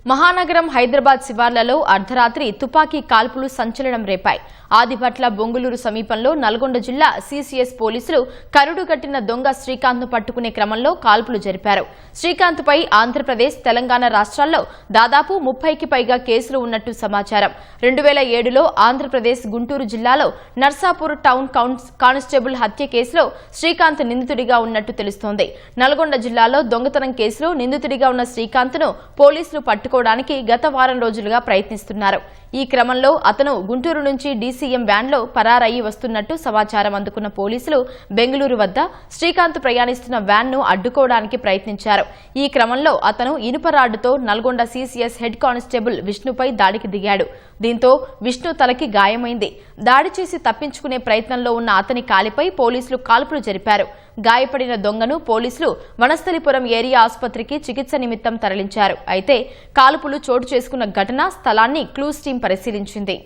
మహానగరం హైదరాబాద్ శివార్లలో అర్ధరాత్రి తుపాకీ కాల్పులు సంచలనం రేపాయి. ఆదిభట్ల బొంగులూరు సమీపంలో నల్గొండ జిల్లా సీసీఎస్ పోలీసులు కరుడుగట్టిన దొంగ శ్రీకాంత్ ను పట్టుకునే క్రమంలో కాల్పులు జరిపారు. శ్రీకాంత్ పై ఆంధ్రప్రదేశ్, తెలంగాణ రాష్ట్రాల్లో దాదాపు 30కి పైగా కేసులు ఉన్నట్టు సమాచారం. 2007లో ఆంధ్రప్రదేశ్ గుంటూరు జిల్లాలో నర్సాపూర్ టౌన్ కానిస్టేబుల్ హత్య కేసులో శ్రీకాంత్ నిందితుడిగా ఉన్నట్టు తెలుస్తోంది. నల్గొండ జిల్లాలో దొంగతనం కేసులో నిందితుడిగా ఉన్న శ్రీకాంత్ ను పోలీసులు పట్టుకోవడానికి గత వారం రోజులుగా ప్రయత్నిస్తున్నారు. ఈ క్రమంలో అతను గుంటూరు నుంచి డీసీఎం వ్యాన్లో పరారయ్యి వస్తున్నట్టు సమాచారం అందుకున్న పోలీసులు బెంగళూరు వద్ద శ్రీకాంత్ ప్రయాణిస్తున్న వ్యాన్ను అడ్డుకోవడానికి ప్రయత్నించారు. ఈ క్రమంలో అతను ఇనుప రాడ్డుతో నల్గొండ సీసీఎస్ హెడ్ కానిస్టేబుల్ విష్ణుపై దాడికి దిగాడు. దీంతో విష్ణు తలకి గాయమైంది. దాడి చేసి తప్పించుకునే ప్రయత్నంలో ఉన్న అతని కాలిపై పోలీసులు కాల్పులు జరిపారు. గాయపడిన దొంగను పోలీసులు వనస్థలిపురం ఏరియా ఆసుపత్రికి చికిత్స నిమిత్తం తరలించారు. అయితే కాల్పులు చోటు చేసుకున్న ఘటనా స్థలాన్ని క్లూస్ టీం పరిశీలించింది.